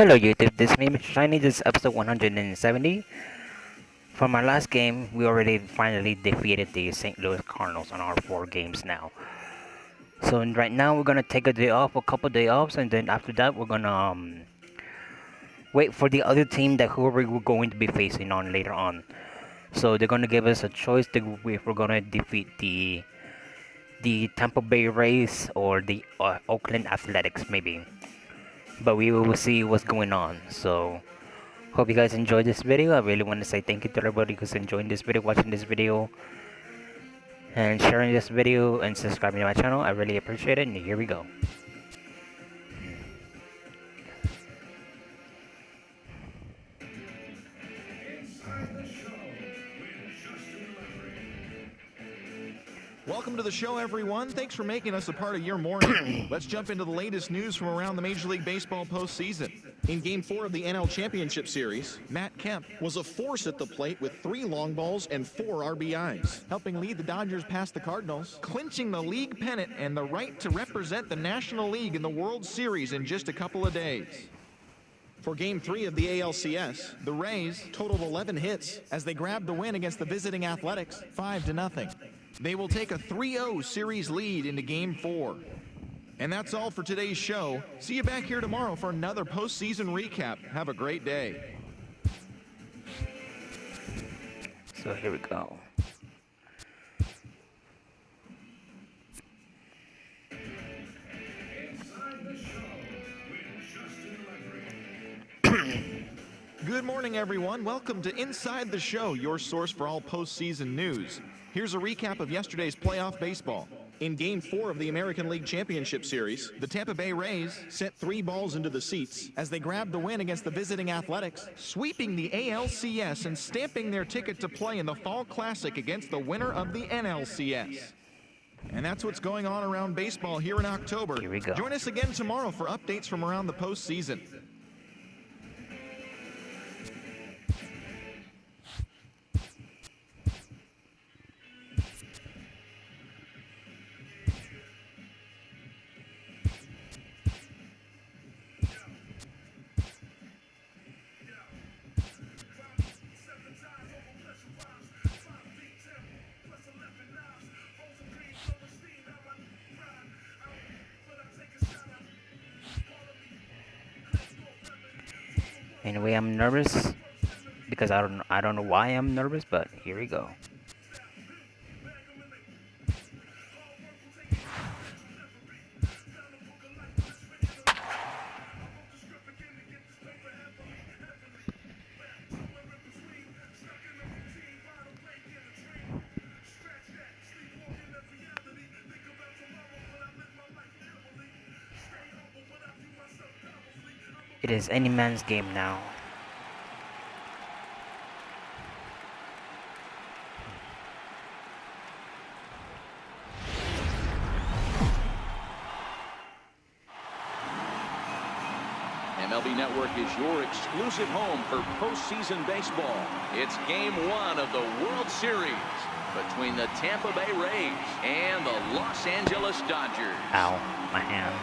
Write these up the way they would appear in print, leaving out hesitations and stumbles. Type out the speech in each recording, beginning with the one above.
Hello YouTube, this is me, Mr. Shiny. This is episode 170. From our last game, we already finally defeated the St. Louis Cardinals on our 4 games now. So right now we're gonna take a day off, a couple day offs, and then after that we're gonna wait for the other team that whoever we're going to be facing on later on. So they're gonna give us a choice to if we're gonna defeat the Tampa Bay Rays or the Oakland Athletics maybe. But we will see what's going on. So hope you guys enjoyed this video. I really want to say thank you to everybody who's enjoying this video, watching this video, and sharing this video and subscribing to my channel. I really appreciate it, and here we go. Welcome to the show, everyone. Thanks for making us a part of your morning. Let's jump into the latest news from around the Major League Baseball postseason. In Game 4 of the NL Championship Series, Matt Kemp was a force at the plate with 3 long balls and 4 RBIs, helping lead the Dodgers past the Cardinals, clinching the league pennant and the right to represent the National League in the World Series in just a couple of days. For Game 3 of the ALCS, the Rays totaled 11 hits as they grabbed the win against the visiting Athletics 5-0. They will take a 3-0 series lead into Game 4. And that's all for today's show. See you back here tomorrow for another postseason recap. Have a great day. So here we go. Good morning, everyone. Welcome to Inside the Show, your source for all postseason news. Here's a recap of yesterday's playoff baseball. In Game 4 of the American League Championship Series, the Tampa Bay Rays sent 3 balls into the seats as they grabbed the win against the visiting Athletics, sweeping the ALCS and stamping their ticket to play in the Fall Classic against the winner of the NLCS. And that's what's going on around baseball here in October. Here we go. Join us again tomorrow for updates from around the postseason. Anyway, I'm nervous because I don't know why I'm nervous, but here we go. It is any man's game now. MLB Network is your exclusive home for postseason baseball. It's Game 1 of the World Series between the Tampa Bay Rays and the Los Angeles Dodgers. Ow, my hand.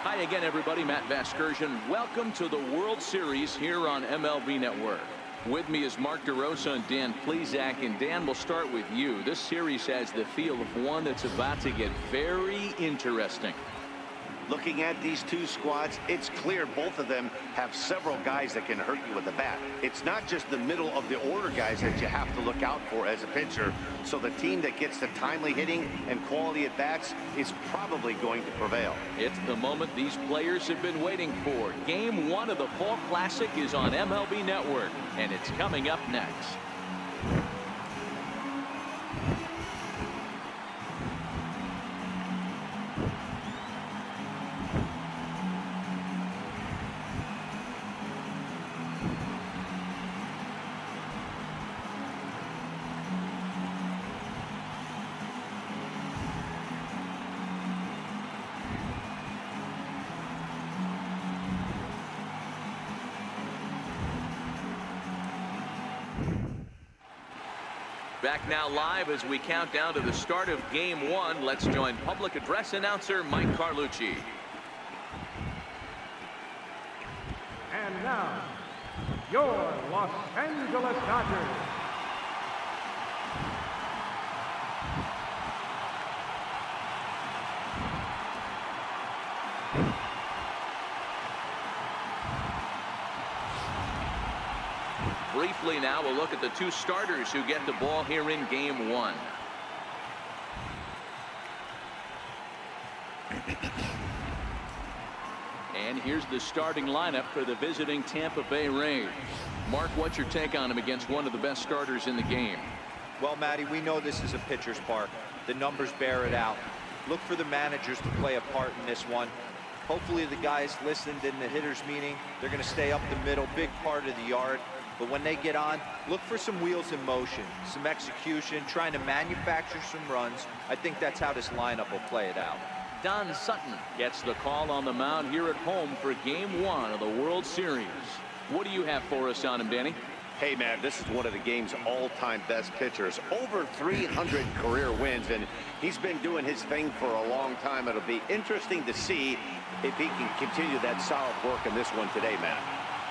Hi again, everybody. Matt Vasgersian. Welcome to the World Series here on MLB Network. With me is Mark DeRosa and Dan Plesac. And Dan, we'll start with you. This series has the feel of one that's about to get very interesting. Looking at these two squads, it's clear both of them have several guys that can hurt you with the bat. It's not just the middle of the order guys that you have to look out for as a pitcher. So the team that gets the timely hitting and quality at bats is probably going to prevail. It's the moment these players have been waiting for. Game 1 of the Fall Classic is on MLB Network, and it's coming up next. Back now live as we count down to the start of Game 1. Let's join public address announcer Mike Carlucci. And now, your Los Angeles Dodgers. Briefly now, we'll look at the two starters who get the ball here in Game 1. And here's the starting lineup for the visiting Tampa Bay Rays. Mark, what's your take on him against one of the best starters in the game? Well, Matty, we know this is a pitcher's park. The numbers bear it out. Look for the managers to play a part in this one. Hopefully the guys listened in the hitters meeting. They're going to stay up the middle, big part of the yard. But when they get on, look for some wheels in motion, some execution, trying to manufacture some runs. I think that's how this lineup will play it out. Don Sutton gets the call on the mound here at home for Game 1 of the World Series. What do you have for us on him, Danny? Hey, man, this is one of the game's all-time best pitchers. Over 300 career wins, and he's been doing his thing for a long time. It'll be interesting to see if he can continue that solid work in this one today, Matt.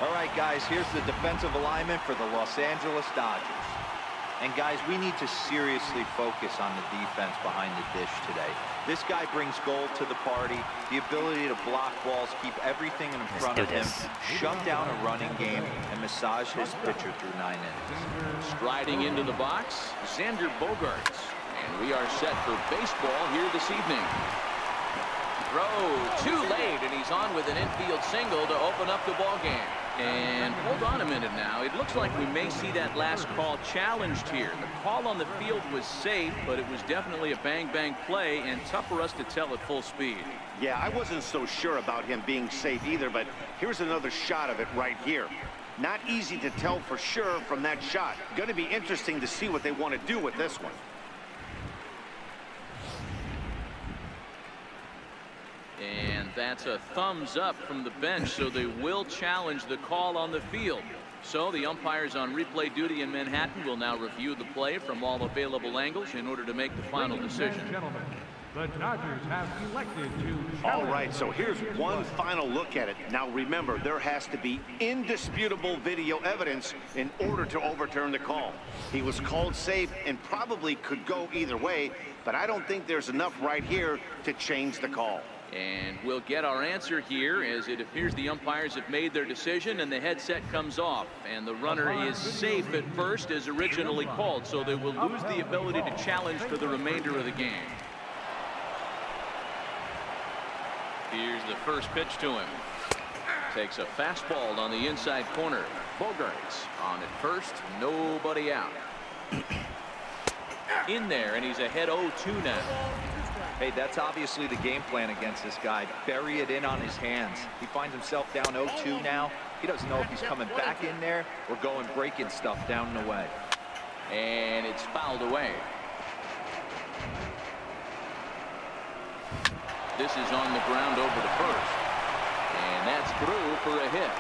All right, guys, here's the defensive alignment for the Los Angeles Dodgers. And, guys, we need to seriously focus on the defense behind the dish today. This guy brings gold to the party, the ability to block balls, keep everything in front of him, shut down a running game, and massage his pitcher through 9 innings. Striding into the box, Xander Bogaerts. And we are set for baseball here this evening. Throw too late, and he's on with an infield single to open up the ball game. And hold on a minute now. It looks like we may see that last call challenged here. The call on the field was safe, but it was definitely a bang-bang play and tough for us to tell at full speed. Yeah, I wasn't so sure about him being safe either, but here's another shot of it right here. Not easy to tell for sure from that shot. Going to be interesting to see what they want to do with this one. And that's a thumbs up from the bench, so they will challenge the call on the field. So the umpires on replay duty in Manhattan will now review the play from all available angles in order to make the final decision. Gentlemen, the Dodgers have elected to All right, so here's one final look at it. Now remember, there has to be indisputable video evidence in order to overturn the call. He was called safe and probably could go either way, but I don't think there's enough right here to change the call. And we'll get our answer here as it appears the umpires have made their decision and the headset comes off. And the runner is safe at first as originally called, so they will lose the ability to challenge for the remainder of the game. Here's the first pitch to him. Takes a fastball on the inside corner. Bogaerts on at first, nobody out. In there, and he's ahead 0-2 now. Hey, that's obviously the game plan against this guy. Bury it in on his hands. He finds himself down 0-2 now. He doesn't know if he's coming back in there or going breaking stuff down and away. And it's fouled away. This is on the ground over to first. And that's through for a hit.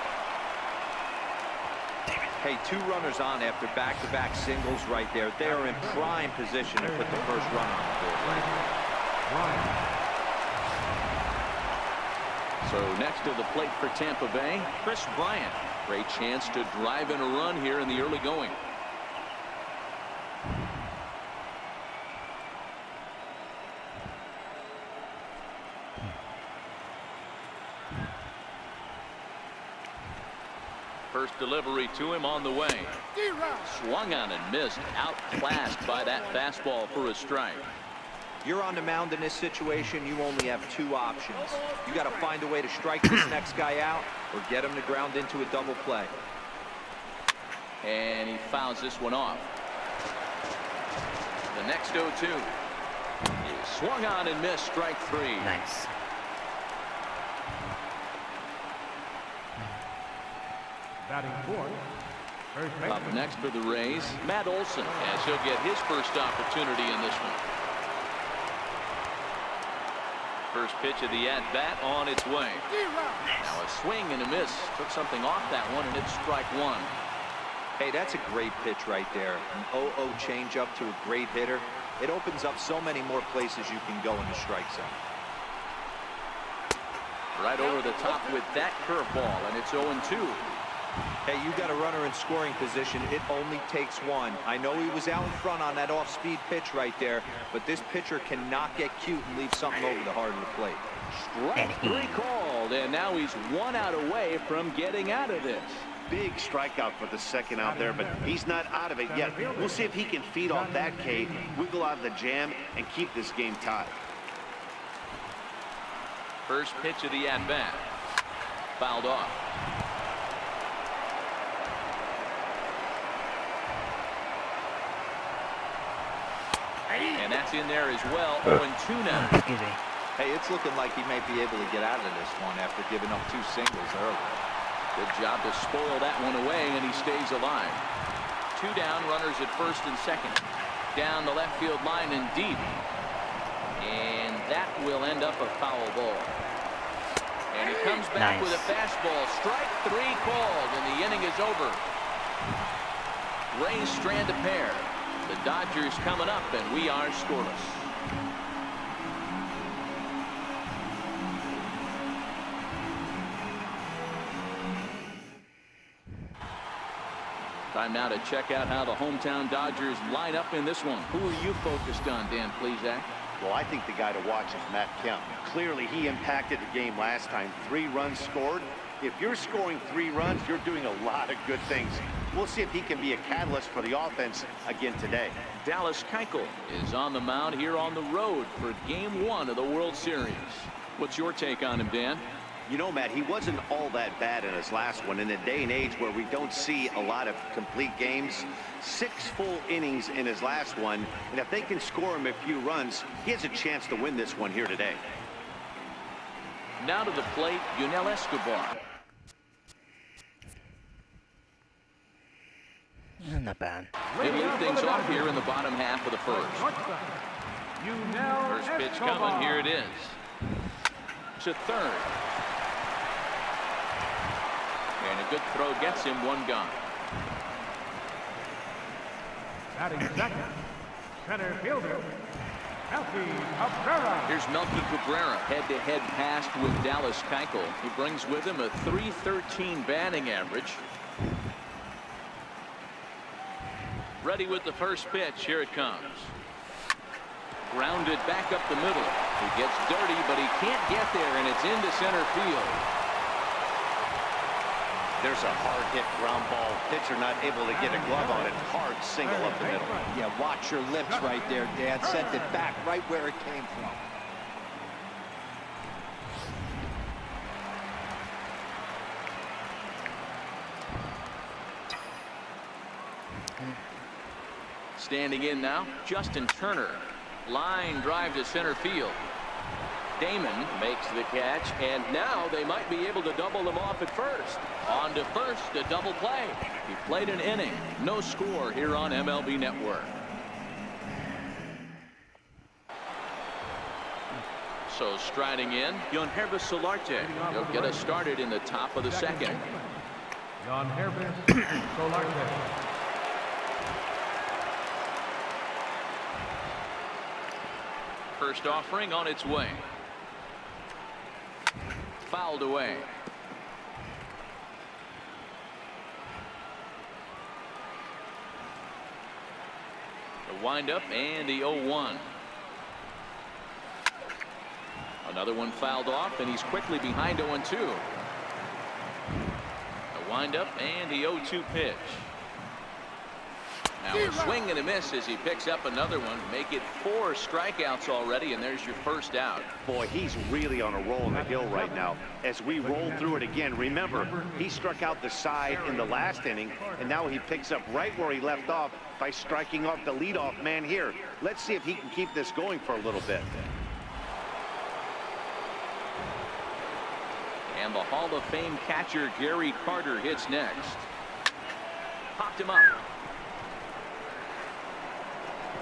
Hey, 2 runners on after back-to-back singles right there. They are in prime position to put the first run on the board right here. So next to the plate for Tampa Bay, Chris Bryant. Great chance to drive in a run here in the early going. First delivery to him on the way. Swung on and missed. Outclassed by that fastball for a strike. You're on the mound in this situation, you only have 2 options. You got to find a way to strike this next guy out or get him to ground into a double play. And he fouls this one off. The next 0-2. He swung on and missed, strike 3. Nice. batting fourth. First baseman. Up next for the Rays, Matt Olson, as he'll get his first opportunity in this one. First pitch of the at-bat on its way. Now a swing and a miss. Took something off that one, and it's strike 1. Hey, that's a great pitch right there. An 0-0 changeup to a great hitter. It opens up so many more places you can go in the strike zone. Right over the top with that curveball, and it's 0-2. Hey, you got a runner in scoring position. It only takes one. I know he was out in front on that off-speed pitch right there, but this pitcher cannot get cute and leave something over the heart of the plate. Strike 3 called, and now he's 1 out away from getting out of this. Big strikeout for the second out there, but he's not out of it yet. We'll see if he can feed off that K, wiggle out of the jam, and keep this game tied. First pitch of the at-bat. Fouled off. And that's in there as well. 0-2 now. Excuse me. Hey, it's looking like he may be able to get out of this one after giving up 2 singles early. Good job to spoil that one away, and he stays alive. 2 down, runners at first and second. Down the left field line and deep. And that will end up a foul ball. And he comes back with a fastball. Strike 3 called, and the inning is over. Rays strand a pair. The Dodgers coming up, and we are scoreless. Time now to check out how the hometown Dodgers line up in this one. Who are you focused on, Dan Plesac? Well, I think the guy to watch is Matt Kemp. Clearly, he impacted the game last time. 3 runs scored. If you're scoring 3 runs, you're doing a lot of good things. We'll see if he can be a catalyst for the offense again today. Dallas Keuchel is on the mound here on the road for Game 1 of the World Series. What's your take on him, Dan? You know, Matt, he wasn't all that bad in his last one. In a day and age where we don't see a lot of complete games, 6 full innings in his last one, and if they can score him a few runs, he has a chance to win this one here today. Now to the plate, Yunel Escobar. Not bad. They lead things off here in the bottom half of the first. First pitch coming, here it is. To third. And a good throw gets him, 1 gone. Batting second, center fielder, Melky Cabrera. Here's Melky Cabrera, head-to-head pass with Dallas Keuchel. He brings with him a .313 batting average. Ready with the first pitch. Here it comes. Grounded back up the middle. He gets dirty, but he can't get there, and it's into center field. There's a hard hit ground ball. Pitcher not able to get a glove on it. Hard single up the middle. Yeah, watch your lips right there, Dan. Sent it back right where it came from. Standing in now, Justin Turner. Line drive to center field. Damon makes the catch, and now they might be able to double him off at first. On to first, a double play. He played an inning. No score here on MLB Network. So striding in, Yonhervis Solarte. He'll get us started in the top of the second. Yonhervis Solarte. First offering on its way. Fouled away. The windup and the 0-1. Another one fouled off, and he's quickly behind 0-2. The windup and the 0-2 pitch. Now a swing and a miss as he picks up another one. Make it 4 strikeouts already, and there's your first out. Boy, he's really on a roll in the hill right now. As we roll through it again, remember, he struck out the side in the last inning, and now he picks up right where he left off by striking off the leadoff man here. Let's see if he can keep this going for a little bit. And the Hall of Fame catcher Gary Carter hits next. Popped him up.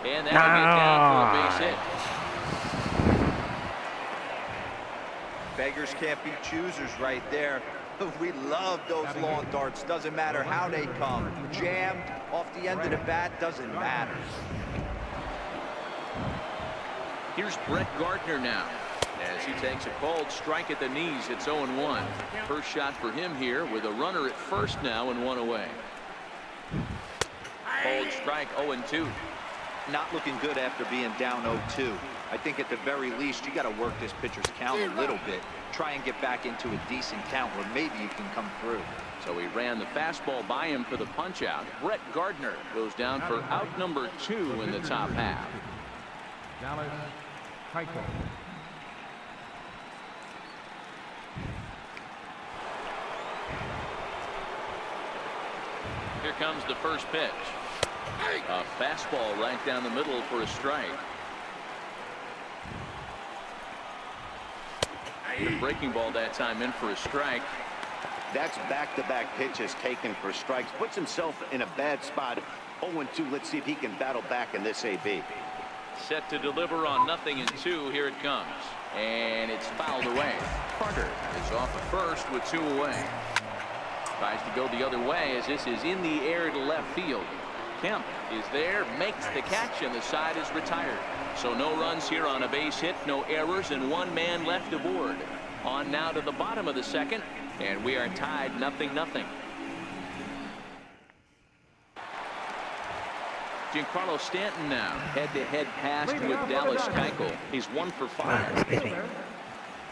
And that'll get down for a base hit. Beggars can't be choosers right there. We love those lawn darts. Doesn't matter how they come. Jammed, off the end of the bat, doesn't matter. Here's Brett Gardner now. As he takes a cold strike at the knees, it's 0-1. First shot for him here with a runner at first now and one away. Cold strike, 0-2. Not looking good after being down 0-2. I think at the very least you got to work this pitcher's count a little bit. Try and get back into a decent count where maybe you can come through. So he ran the fastball by him for the punch out. Brett Gardner goes down for out number 2 in the top half. Dallas Keuchel. Here comes the first pitch. A fastball right down the middle for a strike. The breaking ball that time in for a strike. That's back-to-back pitches taken for strikes. Puts himself in a bad spot. 0-2. Let's see if he can battle back in this AB. Set to deliver on 0-2. Here it comes. And it's fouled away. Carter is off at first with 2 away. Tries to go the other way as this is in the air to left field. Kemp is there, makes the catch, and the side is retired. So no runs here on a base hit, no errors, and 1 man left aboard. On now to the bottom of the second, and we are tied 0-0. Giancarlo Stanton now, head-to-head pass with Dallas Keuchel. He's 1 for 5.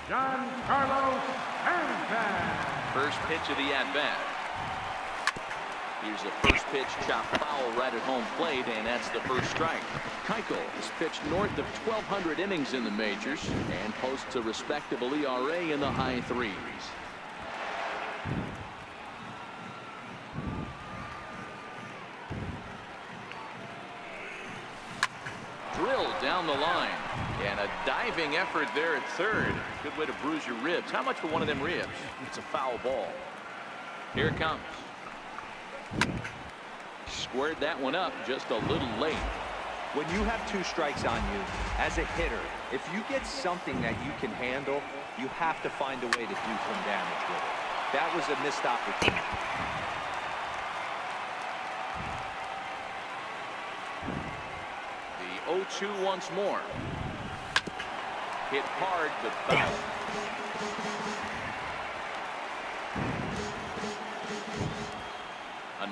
Giancarlo Stanton. First pitch of the at-bat. Here's the first pitch, chopped foul right at home plate, and that's the first strike. Keuchel has pitched north of 1,200 innings in the majors and posts a respectable ERA in the high 3s. Drilled down the line, and a diving effort there at third. Good way to bruise your ribs. How much for one of them ribs? It's a foul ball. Here it comes. Squared that one up just a little late. When you have 2 strikes on you, as a hitter, if you get something that you can handle, you have to find a way to do some damage with it. That was a missed opportunity. The 0-2 once more. Hit hard but foul.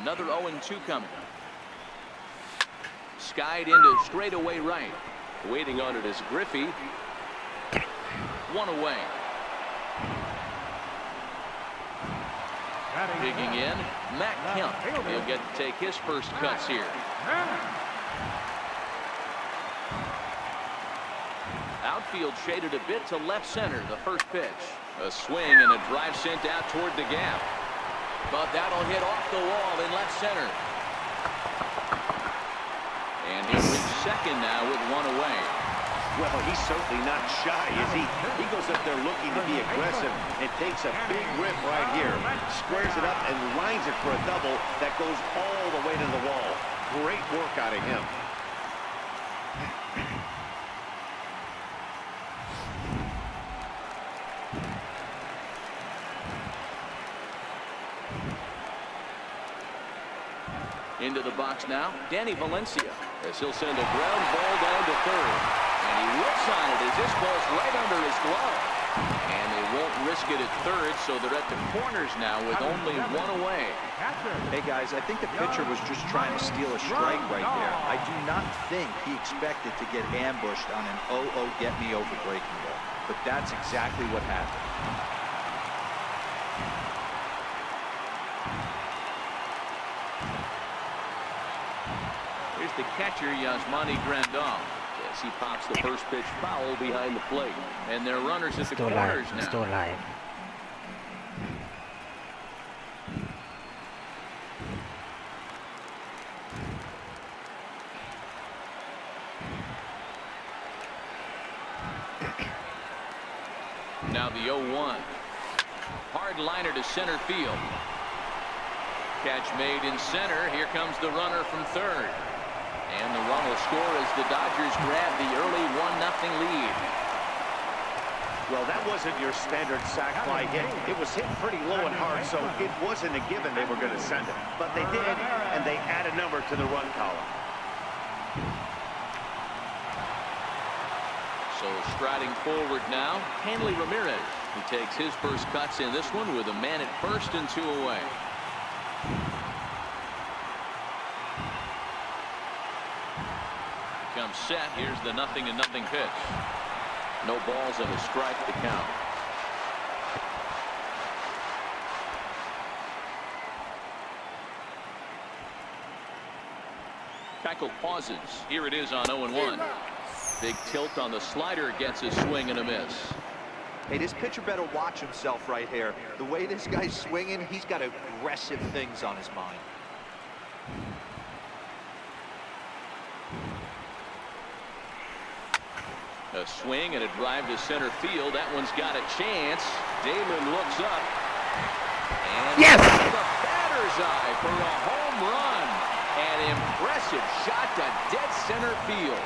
Another 0-2 coming. Skied into straightaway right. Waiting on it is Griffey. 1 away. Digging in, Matt Kemp. He'll get to take his first cuts here. Outfield shaded a bit to left center. The first pitch. A swing and a drive sent out toward the gap. But that'll hit off the wall in left center. And he'll reach second now with 1 away. Well, he's certainly not shy, is he? He goes up there looking to be aggressive and takes a big rip right here. Squares it up and lines it for a double that goes all the way to the wall. Great work out of him. Into the box now, Danny Valencia, as he'll send a ground ball down to third. And he whips on it as this ball's right under his glove. And they won't risk it at third, so they're at the corners now with only 1 away. Hey guys, I think the pitcher was just trying to steal a strike right there. I do not think he expected to get ambushed on an 0-0 get me over breaking ball. But that's exactly what happened. Here's the catcher, Yasmani Grandal, as he pops the first pitch foul behind the plate. And their runners at the corners now. Still alive. Now the 0-1. Hard liner to center field. Catch made in center. Here comes the runner from third. And the run will score as the Dodgers grab the early 1-0 lead. Well, that wasn't your standard sac fly hit. It was hit pretty low and hard, so it wasn't a given they were going to send it. But they did, and they add a number to the run column. So striding forward now, Hanley Ramirez, who takes his first cuts in this one with a man at first and 2 away. Comes set. Here's the 0-0 pitch. No balls and a strike to count. Keuchel pauses. Here it is on 0-1. Big tilt on the slider, gets a swing and a miss. Hey, this pitcher better watch himself right here. The way this guy's swinging, he's got aggressive things on his mind. A swing and a drive to center field. That one's got a chance. Damon looks up. And yes! The batter's eye for a home run. An impressive shot to dead center field.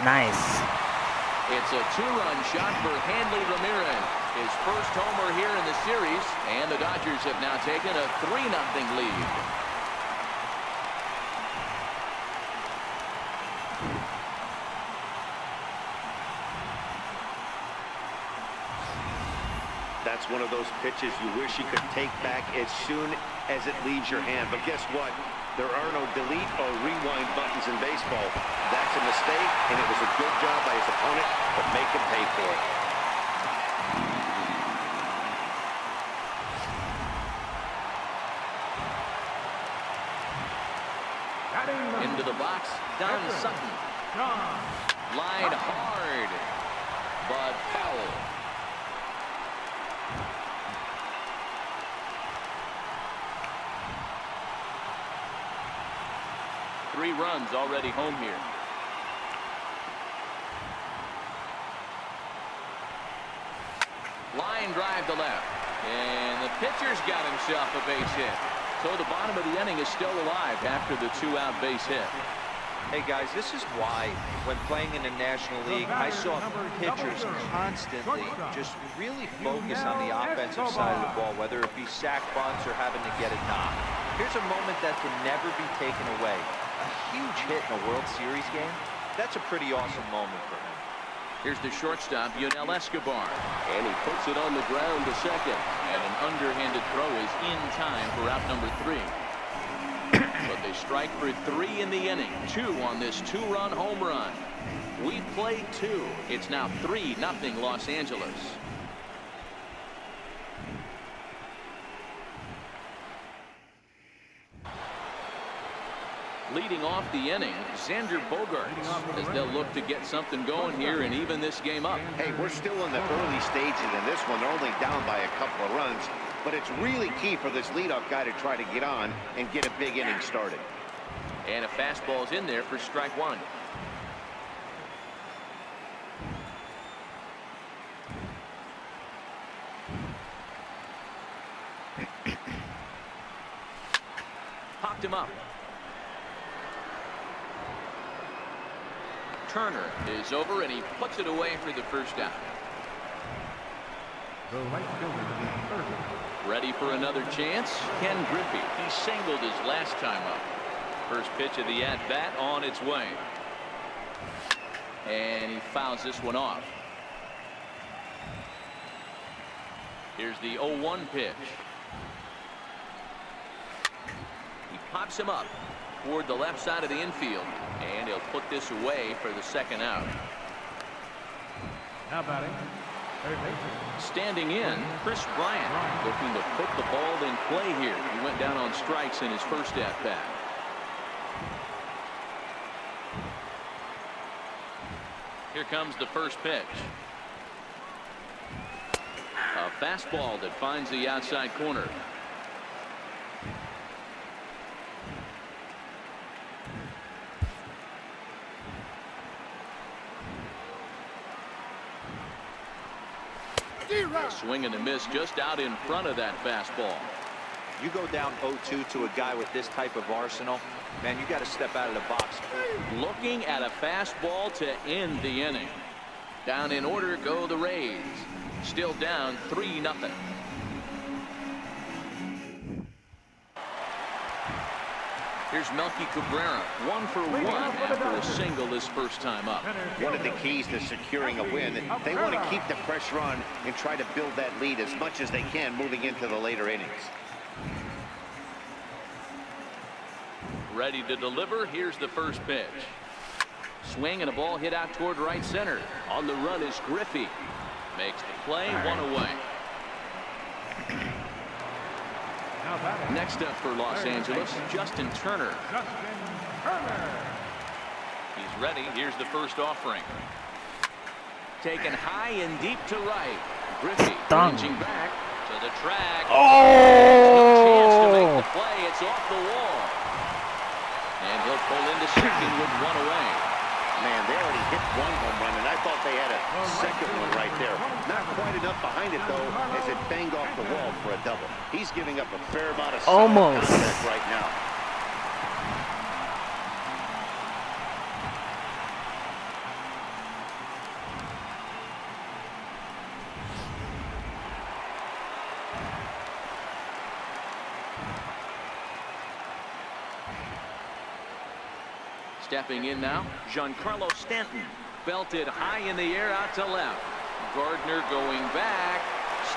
Nice. It's a 2-run shot for Hanley Ramirez. His first homer here in the series. And the Dodgers have now taken a 3-0 lead. That's one of those pitches you wish you could take back as soon as it leaves your hand. But guess what? There are no delete or rewind buttons in baseball. That's a mistake, and it was a good job by his opponent to make him pay for it. Into the box, Don Sutton. Line hard, but foul. Three runs already home here. Line drive to left. And the pitcher's got himself a base hit. So the bottom of the inning is still alive after the 2-out base hit. Hey guys, this is why when playing in the National League, I saw pitchers constantly just really focus on the offensive side of the ball, whether it be sac bunts or having to get a knock. Here's a moment that can never be taken away. A huge hit in a World Series game. That's a pretty awesome moment for him. Here's the shortstop, Yonel Escobar. And he puts it on the ground to second. And an underhanded throw is in time for out number 3. But they strike for 3 in the inning. 2 on this 2-run home run. We played 2. It's now 3-0 Los Angeles. Leading off the inning, Xander Bogaerts, as they'll look to get something going here and even this game up. Hey, we're still in the early stages in this one. They're only down by a couple of runs, but it's really key for this leadoff guy to try to get on and get a big inning started. And a fastball's in there for strike 1. Popped him up. Turner is over and he puts it away for the first out. The right fielder, third. Ready for another chance? Ken Griffey. He singled his last time up. First pitch of the at-bat on its way. And he fouls this one off. Here's the 0-1 pitch. He pops him up toward the left side of the infield. And he'll put this away for the second out. Now batting, third baseman. Standing in, Chris Bryant, looking to put the ball in play here. He went down on strikes in his first at-bat. Here comes the first pitch. A fastball that finds the outside corner. A swing and a miss just out in front of that fastball. You go down 0-2 to a guy with this type of arsenal, man, you got to step out of the box. Looking at a fastball to end the inning. Down in order go the Rays. Still down 3-0. Here's Melky Cabrera, 1 for 1 after a single his first time up. One of the keys to securing a win, they want to keep the pressure on and try to build that lead as much as they can moving into the later innings. Ready to deliver. Here's the first pitch. Swing and a ball hit out toward right center. On the run is Griffey. Makes the play, one away. Next up for Los Angeles, Justin Turner. He's ready. Here's the first offering. Taken high and deep to right. Griffey reaching back to the track. Oh! No chance to make the play. It's off the wall. And he'll pull into second with one away. Man, they already hit one home run, and I thought they had a second one right there. Not quite enough behind it, though, as it banged off the wall for a double. He's giving up a fair amount of almost contact right now. Stepping in now, Giancarlo Stanton. Belted high in the air out to left. Gardner going back.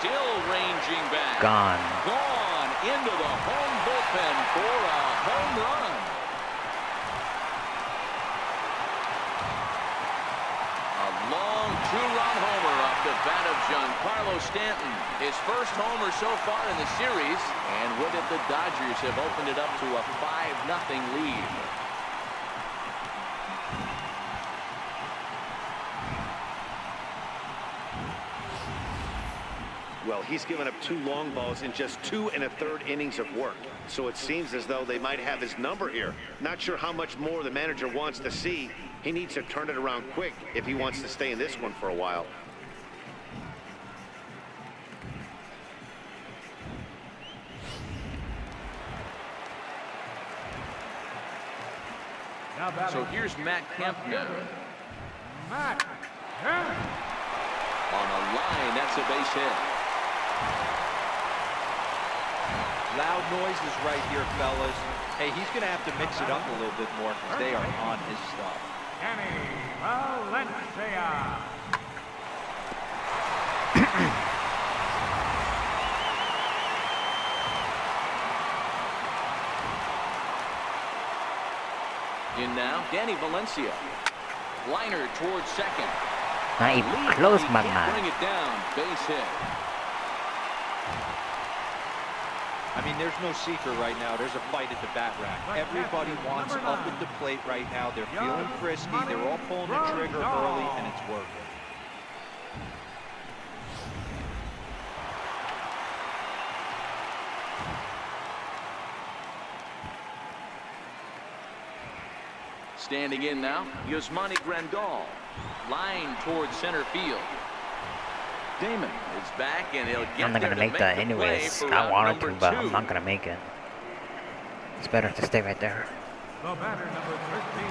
Still ranging back. Gone. Gone into the home bullpen for a home run. A long two-run homer off the bat of Giancarlo Stanton. His first homer so far in the series. And with it, the Dodgers have opened it up to a 5-0 lead. Well, he's given up 2 long balls in just 2 1/3 innings of work. So it seems as though they might have his number here. Not sure how much more the manager wants to see. He needs to turn it around quick if he wants to stay in this one for a while. So here's Matt Kempner. Matt Kemp. On a line, that's a base hit. Loud noises right here, fellas. Hey, he's going to have to mix it up a little bit more because they are on his stuff. Danny Valencia. In now, Danny Valencia. Liner towards second. Not even close, my man. Bring it down. Base hit. I mean, there's no secret right now. There's a fight at the bat rack. Everybody wants up at the plate right now. They're feeling frisky. They're all pulling the trigger early, and it's working. Standing in now, Yasmani Grandal. Line towards center field. Damon is back, and he'll get I'm not there gonna to make that the play anyways. for I out wanted to, number but 2. I'm not gonna make it. It's better to stay right there. The batter, number 13,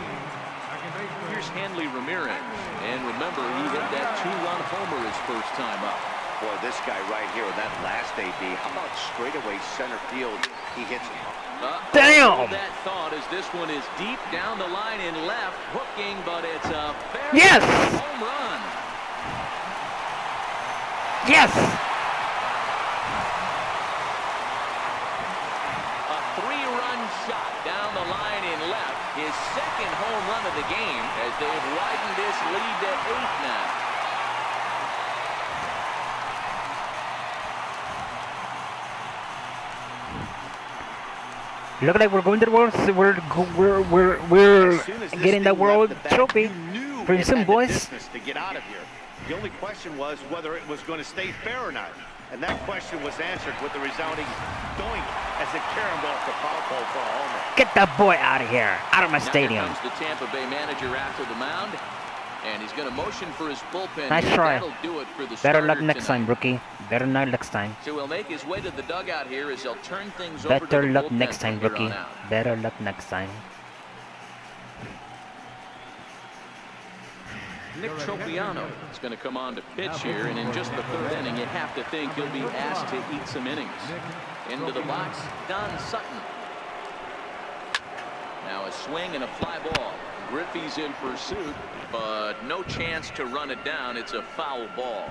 second baseman. Here's Hanley Ramirez. And remember, he hit that 2-run homer his first time up. Boy, this guy right here, that last AB, how about straightaway center field? He hits it. Damn! Hold that thought, as this one is deep down the line in left, hooking, but it's a fair Yes! home run. Yes! A 3-run shot down the line in left. His second home run of the game as they've widened this lead to 8 now. Look like we're going to the world. We're getting that world trophy pretty soon, boys. To get out of here. The only question was whether it was going to stay fair or not. And that question was answered with the resounding doink as it caromed off the foul pole for a homer. Get that boy out of here, out of my Now stadium. here comes the Tampa Bay manager after the mound, and he's going to motion for his bullpen. Nice try. That'll do it for the Better luck starter next tonight. time, rookie. Better luck next time. So he'll make his way to the dugout here as he'll turn things over to Better the luck bullpen next time, from here rookie. on out. Better luck next time. Nick Tropiano is going to come on to pitch here, and in just the third inning, you have to think he'll be asked to eat some innings. Into the box, Don Sutton. Now a swing and a fly ball. Griffey's in pursuit, but no chance to run it down. It's a foul ball.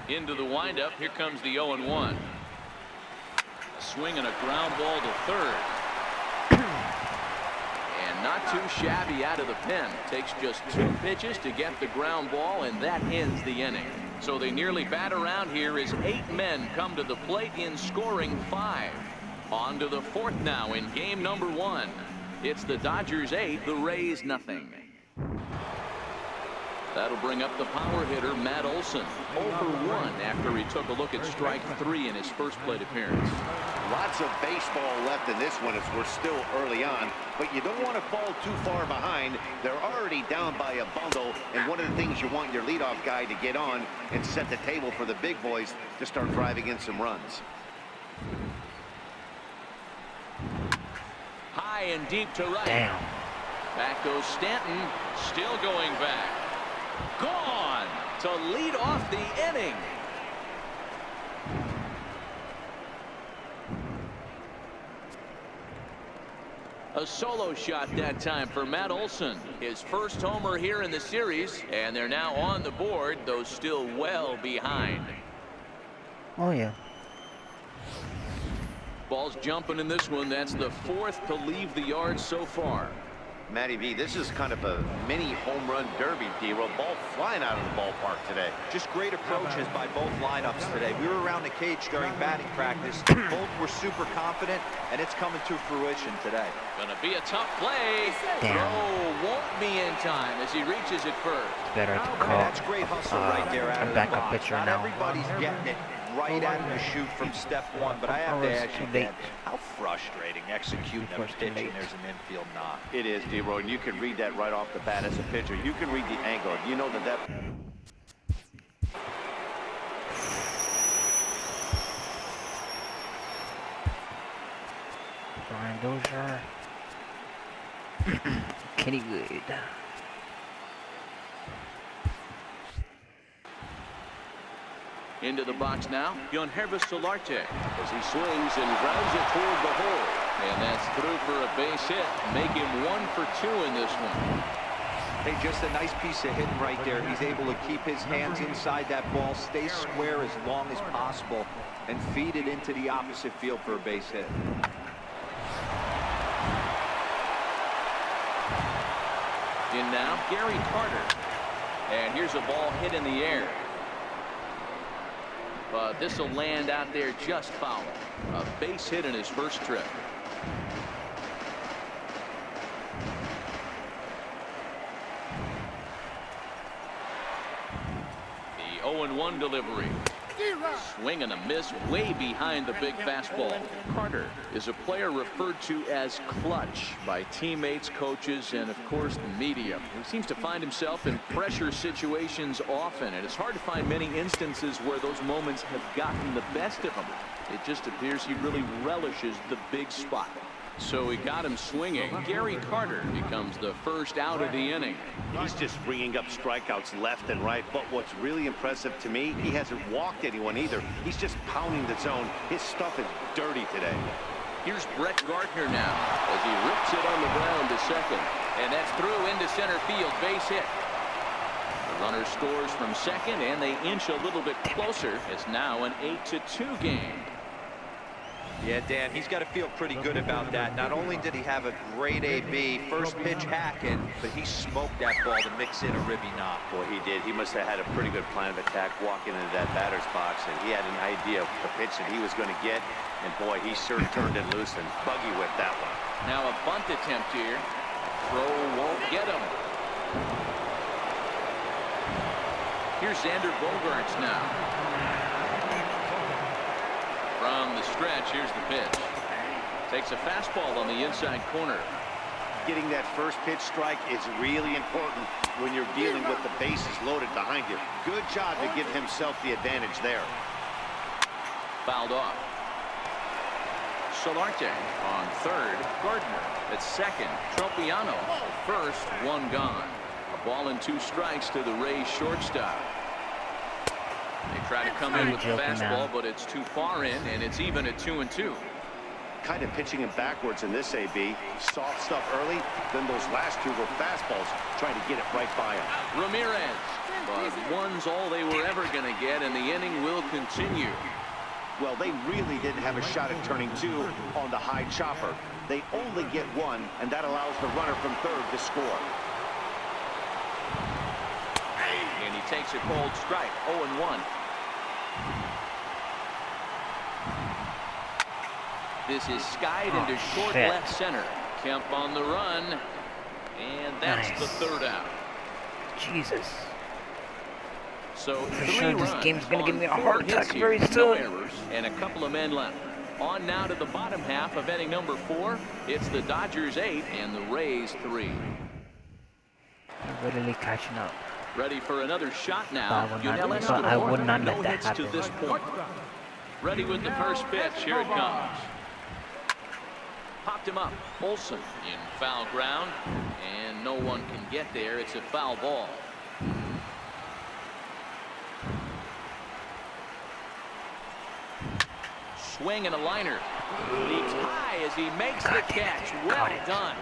Into the windup. Here comes the 0-1. Swing and a ground ball to third. And not too shabby out of the pen. Takes just 2 pitches to get the ground ball, and that ends the inning. So they nearly bat around here as 8 men come to the plate in scoring 5. On to the 4th now in game number 1. It's the Dodgers 8, the Rays nothing. That'll bring up the power hitter, Matt Olson. 0 for 1 after he took a look at strike 3 in his first plate appearance. Lots of baseball left in this one as we're still early on, but you don't want to fall too far behind. They're already down by a bundle, and one of the things you want your leadoff guy to get on and set the table for the big boys to start driving in some runs. High and deep to right. Damn. Back goes Stanton, still going back. Gone to lead off the inning. A solo shot that time for Matt Olson. His first homer here in the series, and they're now on the board, though still well behind. Oh yeah. Ball's jumping in this one. That's the 4th to leave the yard so far. Matty V, this is kind of a mini home run derby, D-Roll. Ball flying out of the ballpark today. Just great approaches by both lineups today. We were around the cage during batting practice. Both were super confident, and it's coming to fruition today. Gonna be a tough play. Damn. Throw won't be in time as he reaches it first. Better to And call that's great hustle right there out a of the backup box. pitcher Not now. everybody's getting it right out of the chute from step 1, but I have to ask you, Too late. Dan, how frustrating executing a Of course, too pitch and late. there's an infield knock. It is, D-Roll, and you can read that right off the bat as a pitcher. You can read the angle. You know that Brian Dozier. Kenny Good. Into the box now, Yonhervis Solarte as he swings and grounds it toward the hole. And that's through for a base hit. Make him 1 for 2 in this one. Hey, just a nice piece of hitting right there. He's able to keep his hands inside that ball, stay square as long as possible, and feed it into the opposite field for a base hit. In now, Gary Carter. And here's a ball hit in the air. But this will land out there just foul. A base hit in his first trip. The 0-1 delivery. Swing and a miss way behind the big fastball. Carter is a player referred to as clutch by teammates, coaches, and of course the media. He seems to find himself in pressure situations often, and it's hard to find many instances where those moments have gotten the best of him. It just appears he really relishes the big spot. So he got him swinging. Gary Carter becomes the first out of the inning. he's just ringing up strikeouts left and right. But what's really impressive to me, he hasn't walked anyone either. He's just pounding the zone. His stuff is dirty today. Here's Brett Gardner now as he rips it on the ground to second. And that's through into center field. Base hit. The runner scores from second, and they inch a little bit closer. It's now an 8-2 game. Yeah, Dan, he's got to feel pretty good about that. Not only did he have a great AB, first pitch hacking, but he smoked that ball to mix in a ribby knock. Boy, he did. He must have had a pretty good plan of attack walking into that batter's box, and he had an idea of the pitch that he was going to get. And boy, he sure turned it loose and buggy whipped that one. Now a bunt attempt here. Throw won't get him. Here's Xander Bogaerts now. From the stretch, here's the pitch. Takes a fastball on the inside corner. Getting that first pitch strike is really important when you're dealing with the bases loaded behind you. Good job to give himself the advantage there. Fouled off. Solarte. On third, Gardner. At second, Tropiano. First, one gone. A ball and 2 strikes to the Rays shortstop. They try to come in with the fastball, but it's too far in, and it's even at 2-2. Kind of pitching him backwards in this AB. Soft stuff early, then those last 2 were fastballs, trying to get it right by him. Ramirez, but one's all they were ever going to get, and the inning will continue. Well, they really didn't have a shot at turning 2 on the high chopper. They only get 1, and that allows the runner from third to score. And he takes a cold strike, 0-1. This is skied into short left center. Kemp on the run, and that's the 3rd out. Jesus. So For 3 sure runs this game's gonna give me a on 4 heart attack hits very here. soon. No errors and a couple of men left. On now to the bottom half of inning number 4. It's the Dodgers 8 and the Rays 3. I'm literally catching up. Ready for another shot now. I would not let no that hits happen. to this point. Ready with the first pitch. Here it comes. Popped him up. Olsen in foul ground, and no one can get there. It's a foul ball. Swing and a liner. Leaps high as he makes the catch. Well done.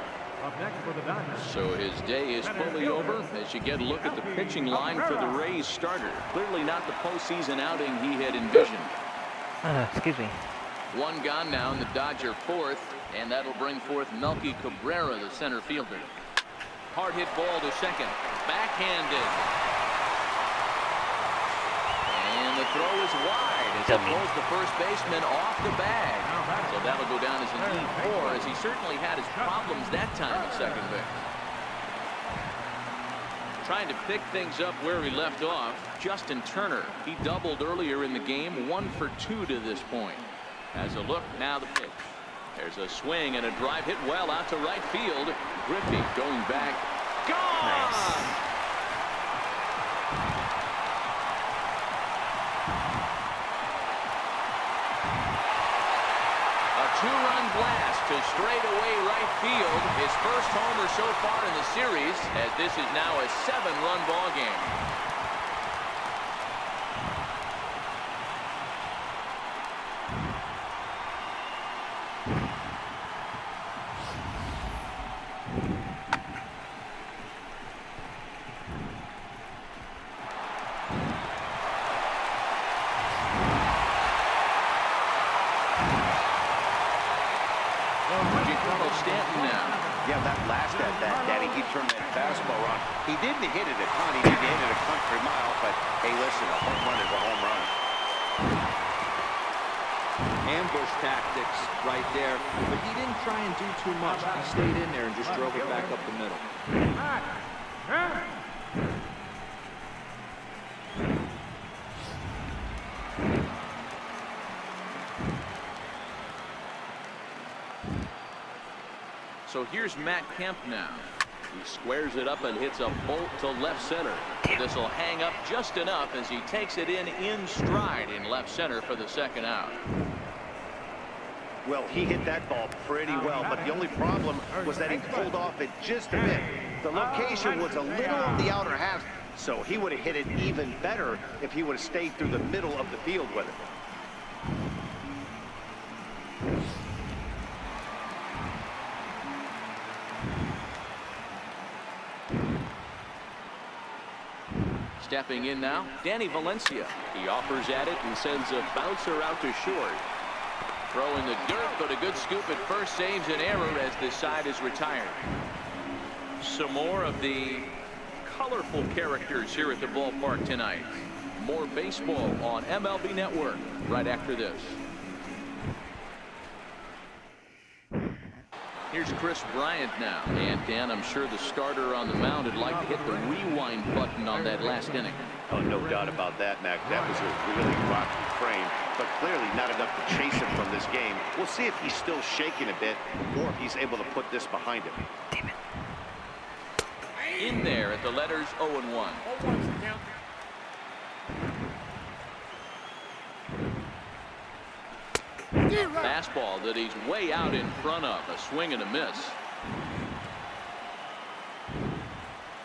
Up next for the Dodgers. So his day is fully over as you get a look at the pitching line for the Rays starter. Clearly not the postseason outing he had envisioned. Excuse me. 1 gone now in the Dodger 4th, and that'll bring forth Melky Cabrera, the center fielder. Hard hit ball to second. Backhanded. And the throw is wide as it pulls the first baseman off the bag. So that'll go down as an E4, as he certainly had his problems that time at second base. Trying to pick things up where he left off, Justin Turner. He doubled earlier in the game, 1 for 2 to this point. As a look, now the pitch. There's a swing and a drive hit well out to right field. Griffey going back. Gone! Nice. A 2-run blast to straightaway right field. His first homer so far in the series, as this is now a 7-run ball game. Yeah, that last at bat, Danny, he turned that fastball on. He didn't hit it a ton. He didn't hit it a country mile, but hey, listen, a home run is a home run. Ambush tactics right there, but he didn't try and do too much. He stayed in there and just drove it back up the middle. So here's Matt Kemp now. He squares it up and hits a bolt to left center. This will hang up just enough as he takes it in stride in left center for the 2nd out. Well, he hit that ball pretty well, but the only problem was that he pulled off it just a bit. The location was a little on the outer half, so he would have hit it even better if he would have stayed through the middle of the field with it. Stepping in now, Danny Valencia. He offers at it and sends a bouncer out to short. Throw in the dirt, but a good scoop at first saves an error as this side is retired. Some more of the colorful characters here at the ballpark tonight. More baseball on MLB Network right after this. Here's Chris Bryant now. And Dan, I'm sure the starter on the mound would like to hit the rewind button on that last inning. Oh, no doubt about that, Mac. That was a really rocky frame, but clearly not enough to chase him from this game. We'll see if he's still shaking a bit or if he's able to put this behind him. Damn it. In there at the letters 0-1. Fastball that he's way out in front of. A swing and a miss.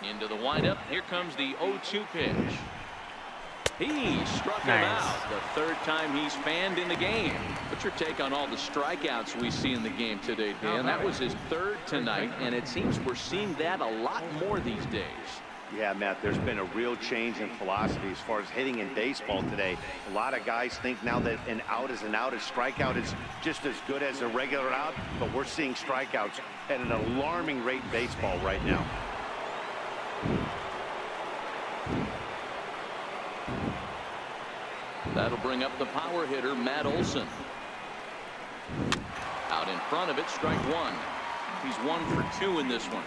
Into the windup. Here comes the 0-2 pitch. He struck him out. The third time he's fanned in the game. What's your take on all the strikeouts we see in the game today, Dan? That was his third tonight, and it seems we're seeing that a lot more these days. Yeah, Matt, there's been a real change in philosophy as far as hitting in baseball today. A lot of guys think now that an out is an out, a strikeout is just as good as a regular out, but we're seeing strikeouts at an alarming rate in baseball right now. That'll bring up the power hitter, Matt Olson. Out in front of it, strike one. He's 1 for 2 in this one.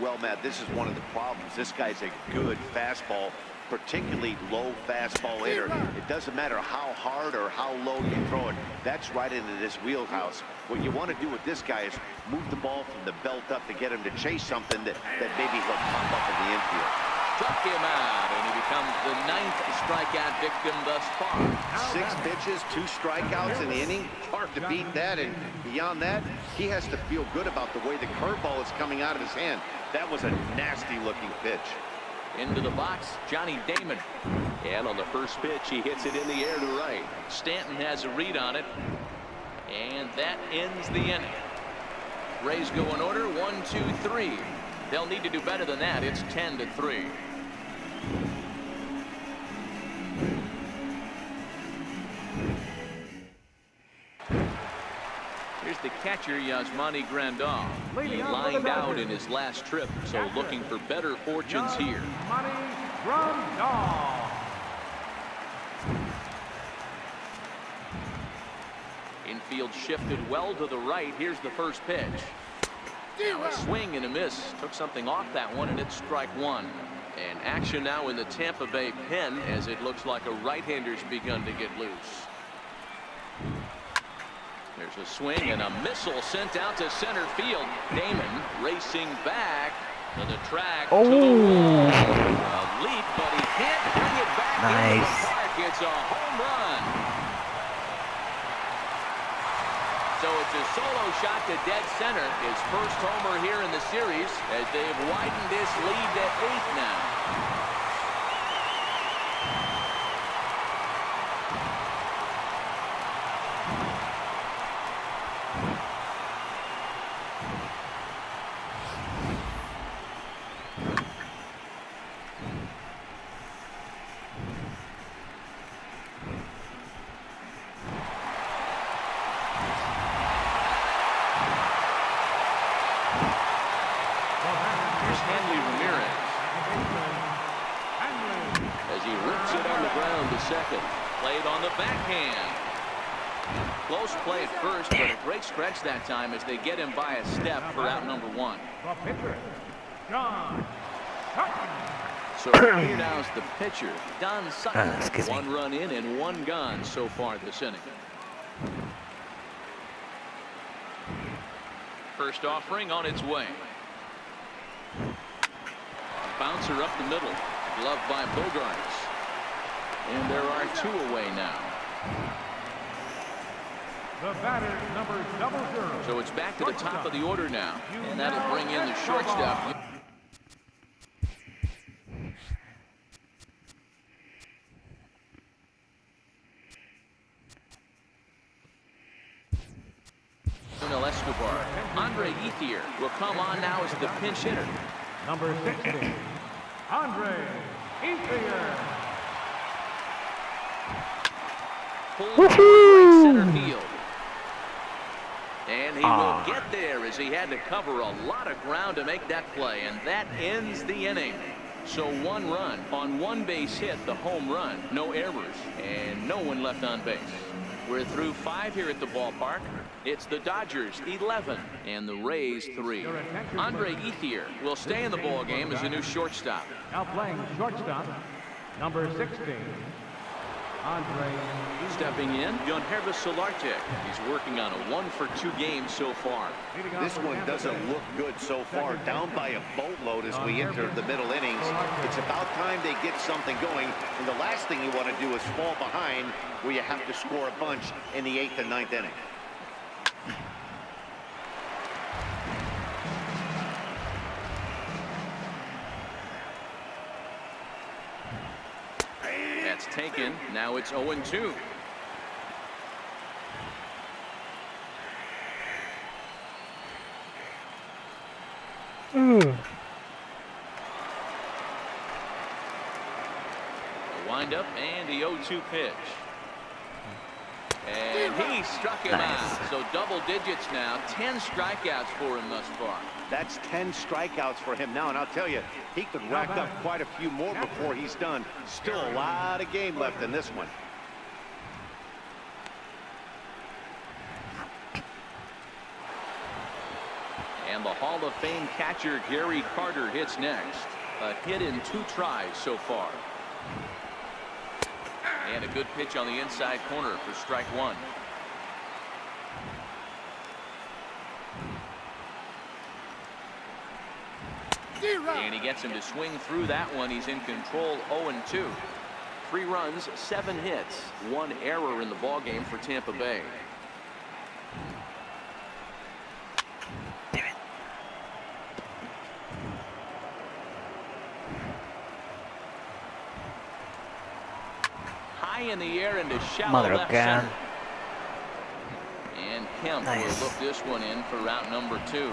Well, Matt, this is one of the problems. This guy's a good fastball, particularly low fastball hitter. It doesn't matter how hard or how low you throw it. That's right into this wheelhouse. What you want to do with this guy is move the ball from the belt up to get him to chase something that maybe he'll pop up in the infield. Struck him out, and he becomes the 9th strikeout victim thus far. 6 pitches, 2 strikeouts in the inning. Hard to beat that, and beyond that, he has to feel good about the way the curveball is coming out of his hand. That was a nasty-looking pitch. Into the box, Johnny Damon. And on the first pitch, he hits it in the air to right. Stanton has a read on it, and that ends the inning. Rays go in order, 1, 2, 3. They'll need to do better than that. It's 10-3. Here's the catcher, Yasmani Grandal. He lined out in his last trip, so looking for better fortunes here. Infield shifted well to the right. Here's the first pitch. Now a swing and a miss. Took something off that one, and it's strike one. And action now in the Tampa Bay pen as it looks like a right-hander's begun to get loose. There's a swing and a missile sent out to center field. Damon racing back to the track. Oh, to the wall. A leap, but he can't bring it back into the park. It's a home run. So it's a solo shot to dead center. His first homer here in the series as they've widened this lead to 8 now. Second, played on the backhand. Close play at first, but a great stretch that time as they get him by a step for out number 1. The pitcher, John Sutton. So here now's the pitcher, Don Sutton. 1 run in and 1 gone so far this inning. First offering on its way. Bouncer up the middle, gloved by Bogarts. And there are 2 away now. The batter, number 00. So it's back to the top of the order now. And that'll bring in the shortstop. Escobar. Andre Ethier will come on now as the pinch hitter. Number 60, Andre Ethier. Pulled right center field. And he will get there as he had to cover a lot of ground to make that play. And that ends the inning. So 1 run on 1 base hit, the home run. No errors and no one left on base. We're through 5 here at the ballpark. It's the Dodgers 11 and the Rays 3. Andre Ethier will stay in the ball game as a new shortstop. Now playing shortstop, number 16, Stepping in, Yonhervis Solartic. He's working on a 1-for-2 game so far. This one doesn't look good so far. Down by a boatload as we enter the middle innings. It's about time they get something going. And the last thing you want to do is fall behind where you have to score a bunch in the 8th and 9th inning. That's taken. Now it's 0-2. The windup and the 0-2 pitch. And he struck him out. So double digits now. 10 strikeouts for him thus far. That's 10 strikeouts for him now. And I'll tell you, he could rack up quite a few more before he's done. Still a lot of game left in this one. And the Hall of Fame catcher Gary Carter hits next. A hit in 2 tries so far. And a good pitch on the inside corner for strike 1. And he gets him to swing through that one. He's in control. 0-2. 3 runs, 7 hits, 1 error in the ballgame for Tampa Bay. High in the air into shallow left center. And Kemp will look this one in for route number 2.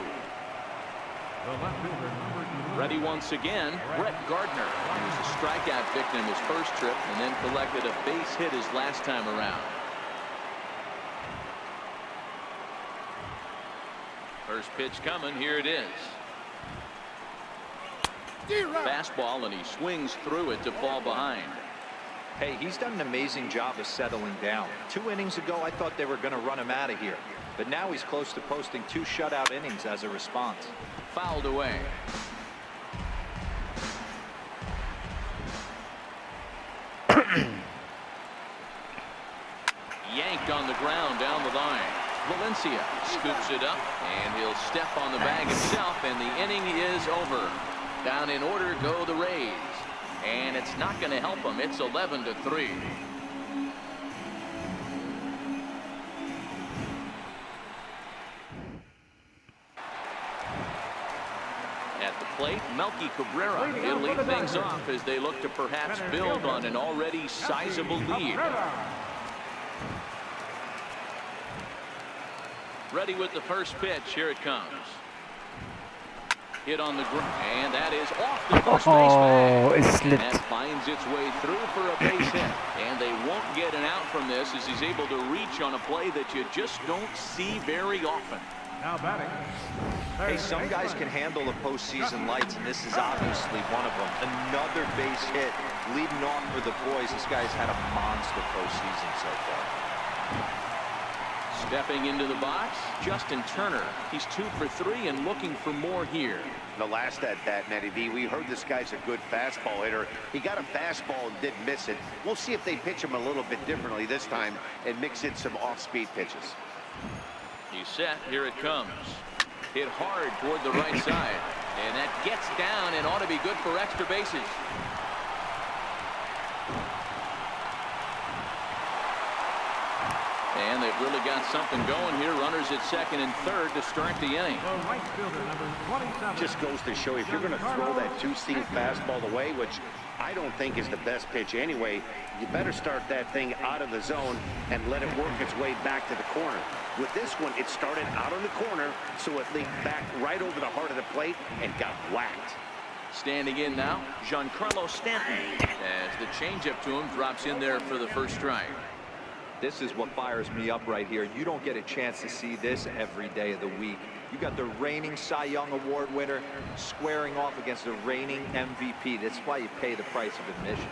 Ready once again, Brett Gardner. He was a strikeout victim his first trip and then collected a base hit his last time around. First pitch coming, here it is. Fastball, and he swings through it to fall behind. Hey, he's done an amazing job of settling down. 2 innings ago, I thought they were going to run him out of here. But now he's close to posting 2 shutout innings as a response. Fouled away. Yanked on the ground down the line. Valencia scoops it up, and he'll step on the bag himself, and the inning is over. Down in order go the Rays. And it's not going to help him. It's 11-3. At the plate, Melky Cabrera. He'll lead things off as they look to perhaps build on an already sizable lead. Ready with the first pitch. Here it comes. Hit on the ground, and that is off the first baseman. It slipped. That finds its way through for a base hit, and they won't get an out from this as he's able to reach on a play that you just don't see very often. Now batting. Hey, some guys can handle the postseason lights, and this is obviously one of them. Another base hit leading off for the boys. This guy's had a monster postseason so far. Stepping into the box, Justin Turner. He's 2 for 3 and looking for more here. The last at bat, Matty B, we heard this guy's a good fastball hitter. He got a fastball and did miss it. We'll see if they pitch him a little bit differently this time and mix in some off-speed pitches. He's set. Here it comes. Hit hard toward the right side. And that gets down and ought to be good for extra bases. And they've really got something going here. Runners at second and third to start the inning. The right fielder, number 27. Just goes to show you, if you're going to throw that 2-seam fastball away, which I don't think is the best pitch anyway, you better start that thing out of the zone and let it work its way back to the corner. With this one, it started out on the corner, so it leaked back right over the heart of the plate and got whacked. Standing in now, Giancarlo Stanton, as the changeup to him drops in there for the first strike. This is what fires me up right here. You don't get a chance to see this every day of the week. You got the reigning Cy Young Award winner squaring off against the reigning MVP. That's why you pay the price of admission.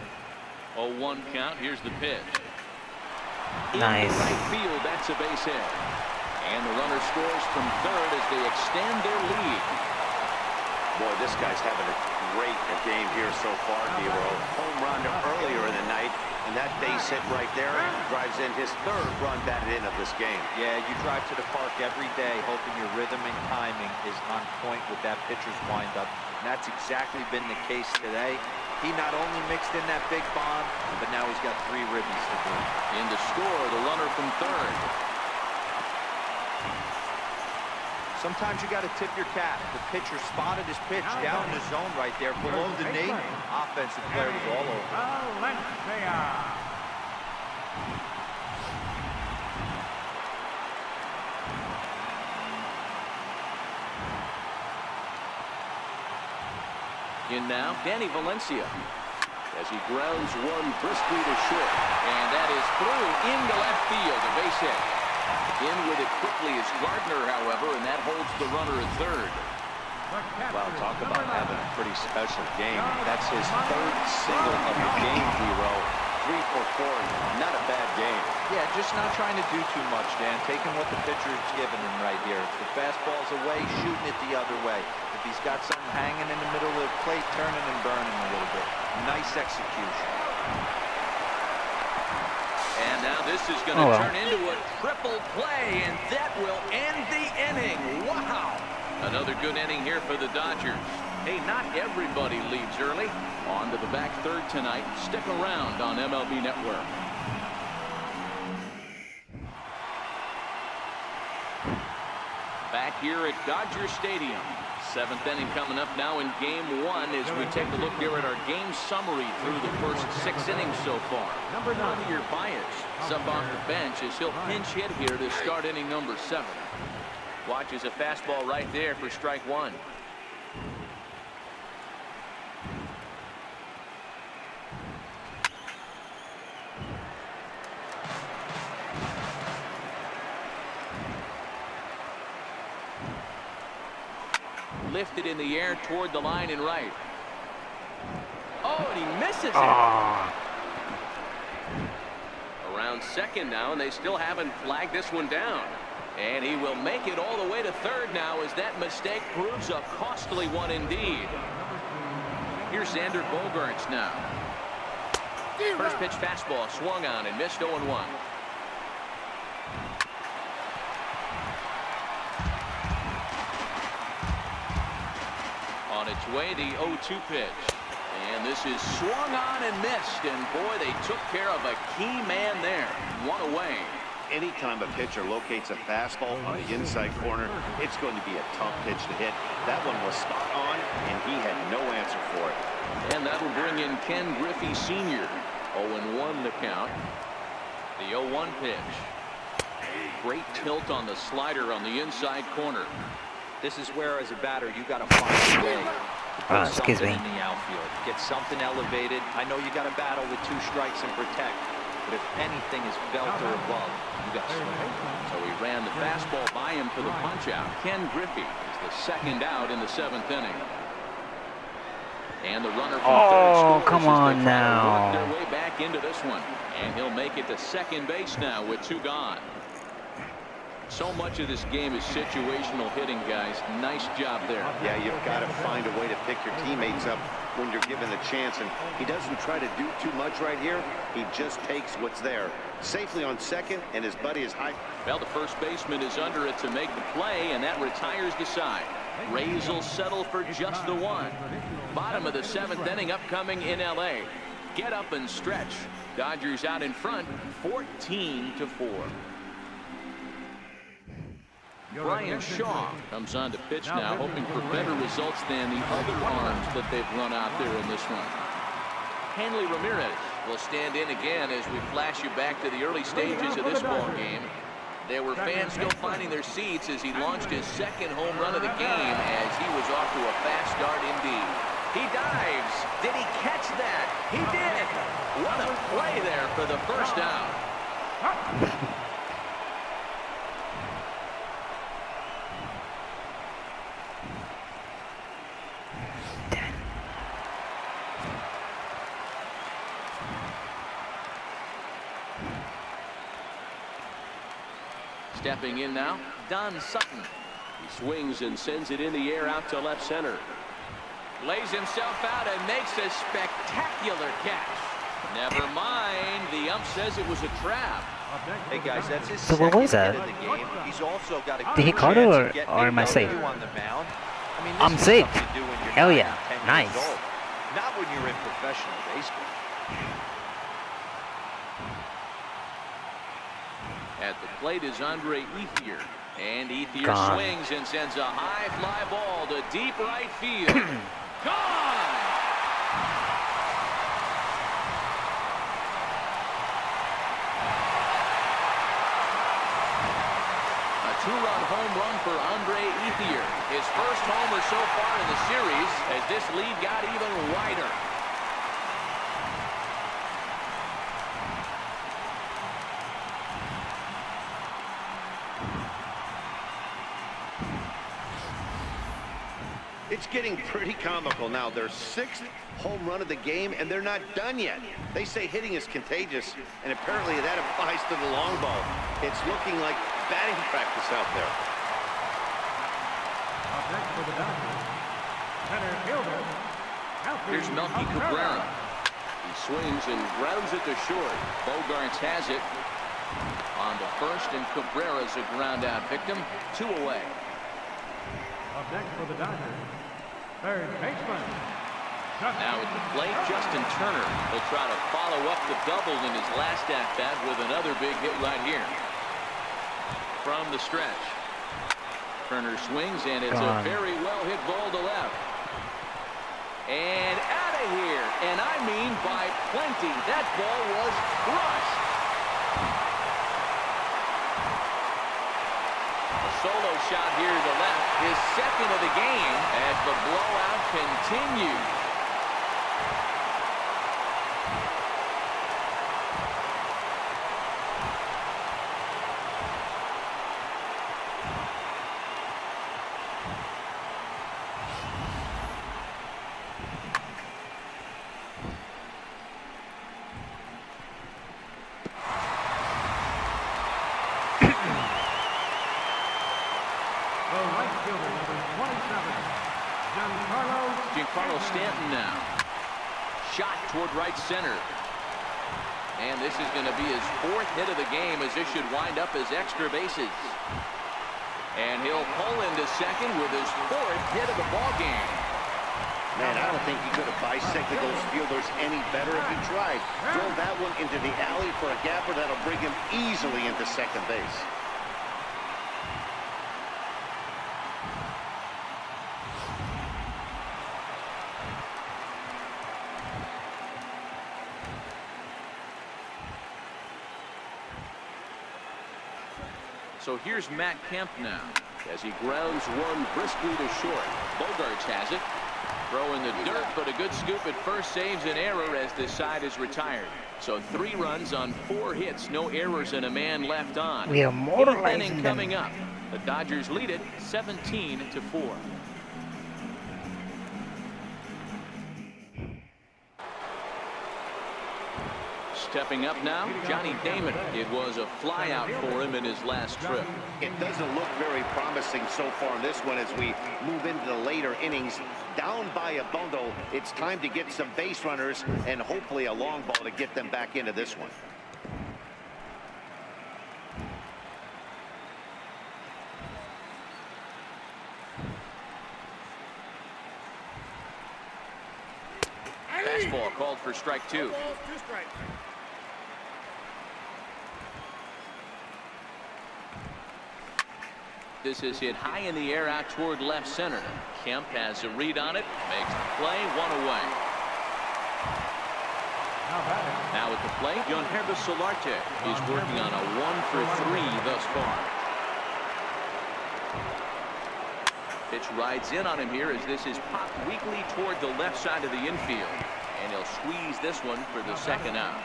0-1 count. Here's the pitch. Nice. In right field, that's a base hit. And the runner scores from third as they extend their lead. Boy, this guy's having a great game here so far, D-Row. Home run earlier in the night, and that base hit right there drives in his third run batted in of this game. Yeah, you drive to the park every day hoping your rhythm and timing is on point with that pitcher's windup. And that's exactly been the case today. He not only mixed in that big bomb, but now he's got 3 ribbies to do. In to score, the runner from third. Sometimes you got to tip your cap. The pitcher spotted his pitch down in the zone right there below the knee. Offensive player was all over. In now, Danny Valencia, as he grounds one briskly to short. And that is through into left field, a base hit. In with it quickly is Gardner, however, and that holds the runner at third. Well, talk about having a pretty special game. That's his third single of the game, D-Row. 3 for 4, not a bad game. Yeah, just not trying to do too much, Dan. Taking what the pitcher is giving him right here. If the fastball's away, shooting it the other way. If he's got something hanging in the middle of the plate, turning and burning a little bit. Nice execution. And now this is going to turn into a triple play, and that will end the inning. Wow! Another good inning here for the Dodgers. Hey, not everybody leaves early. On to the back third tonight. Stick around on MLB Network. Back here at Dodger Stadium. 7th inning coming up now in game 1 as we take a look here at our game summary through the first 6 innings so far. Number 9, your Baez, sub off the bench as he'll pinch hit here to start inning number 7. Watches a fastball right there for strike 1. Lifted in the air toward the line and right. Oh, and he misses it. Around second now, and they still haven't flagged this one down. And he will make it all the way to third now as that mistake proves a costly one indeed. Here's Xander Bogaerts now. First pitch fastball swung on and missed 0-1. On its way, the 0-2 pitch. And this is swung on and missed. And boy, they took care of a key man there. 1 away. Anytime a pitcher locates a fastball on the inside corner, it's going to be a tough pitch to hit. That one was spot on, and he had no answer for it. And that'll bring in Ken Griffey Sr. 0-1 the count. The 0-1 pitch. Great tilt on the slider on the inside corner. This is where, as a batter, you got to find a way to put something in the outfield. Get something elevated. I know you got to battle with 2 strikes and protect, but if anything is belt or above, you got to swing. So he ran the fastball by him for the punch out. Ken Griffey is the second out in the 7th inning. And the runner from third scores come on now. Work their way back into this one. And he'll make it to second base now with 2 gone. So much of this game is situational hitting, guys. Nice job there. Yeah, you've got to find a way to pick your teammates up when you're given the chance. And he doesn't try to do too much right here. He just takes what's there. Safely on second, and his buddy is high. Well, the first baseman is under it to make the play, and that retires the side. Rays will settle for just the 1. Bottom of the 7th inning upcoming in L.A. Get up and stretch. Dodgers out in front, 14-4. Brian Shaw comes on to pitch now, hoping for better results than the other arms that they've run out there in this one. Hanley Ramirez will stand in again as we flash you back to the early stages of this ball game. There were fans still finding their seats as he launched his 2nd home run of the game as he was off to a fast start indeed. He dives. Did he catch that? He did. What a play there for the first out. Stepping in now, Don Sutton. He swings and sends it in the air out to left center. Lays himself out and makes a spectacular catch. Never mind. The ump says it was a trap. Hey guys, that's his So what was second that? hit of the game. He's also got a Did good he caught it chance or of getting am I a safe? W on the mound. I mean, this I'm is safe. something you do when you're Hell 9 yeah. and 10 Nice. years old. Not when you're in professional baseball. At the plate is Andre Ethier. And Ethier Gone. swings and sends a high fly ball to deep right field. Gone! A two-run home run for Andre Ethier. His first homer so far in the series as this lead got even wider. It's getting pretty comical now. Their 6th home run of the game, and they're not done yet. They say hitting is contagious, and apparently that applies to the long ball. It's looking like batting practice out there. Up next for the Dodgers, center fielder, Here's Melky Cabrera. He swings and grounds it to short. Bogarts has it on the first, and Cabrera's a ground-out victim. 2 away. Up next for the Dodgers, third baseman. Now at the plate, Justin Turner will try to follow up the double in his last at-bat with another big hit right here. From the stretch. Turner swings, and it's a very well-hit ball to left. And out of here, and I mean by plenty. That ball was crushed. A solo shot here to the left, his second of the game as the blowout continues. The right fielder, number 27, Giancarlo Stanton now. Shot toward right center. And this is going to be his 4th hit of the game, as this should wind up as extra bases. And he'll pull into second with his 4th hit of the ball game. Man, I don't think he could have bisected those fielders any better if he tried. Throw that one into the alley for a gapper that'll bring him easily into second base. So here's Matt Kemp now as he grounds one briskly to short. Bogarts has it. Throw in the dirt, but a good scoop at first saves an error as this side is retired. So 3 runs on 4 hits, no errors, and a man left on. We are mortalizing Inning them. coming up. The Dodgers lead it 17-4. Stepping up now, Johnny Damon. It was a flyout for him in his last trip. It doesn't look very promising so far in this one as we move into the later innings. Down by a bundle, it's time to get some base runners and hopefully a long ball to get them back into this one. Fastball called for strike 2. This is hit high in the air out toward left center. Kemp has a read on it, makes the play, 1 away. Now at the plate, Yangervis Solarte is working on a 1-for-3 thus far. Pitch rides in on him here as this is popped weakly toward the left side of the infield. And he'll squeeze this one for the second out.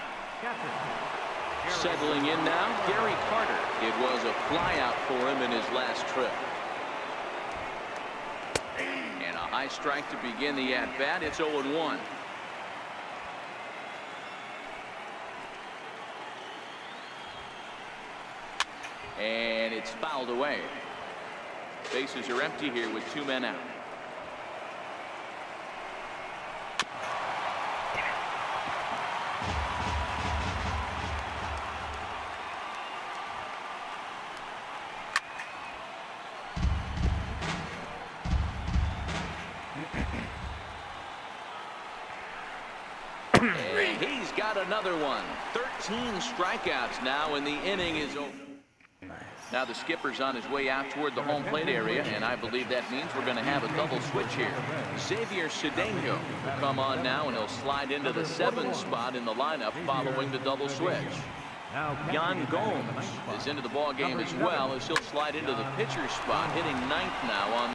Settling in now, Gary Carter. It was a flyout for him in his last trip. And a high strike to begin the at-bat. It's 0-1. And it's fouled away. Bases are empty here with 2 men out. And he's got another one. 13 strikeouts now, and the inning is over. Now the skipper's on his way out toward the home plate area, and I believe that means we're going to have a double switch here. Xavier Cedeno will come on now, and he'll slide into the 7th spot in the lineup following the double switch. Yan Gomes is into the ball game as well, as he'll slide into the pitcher's spot, hitting 9th now on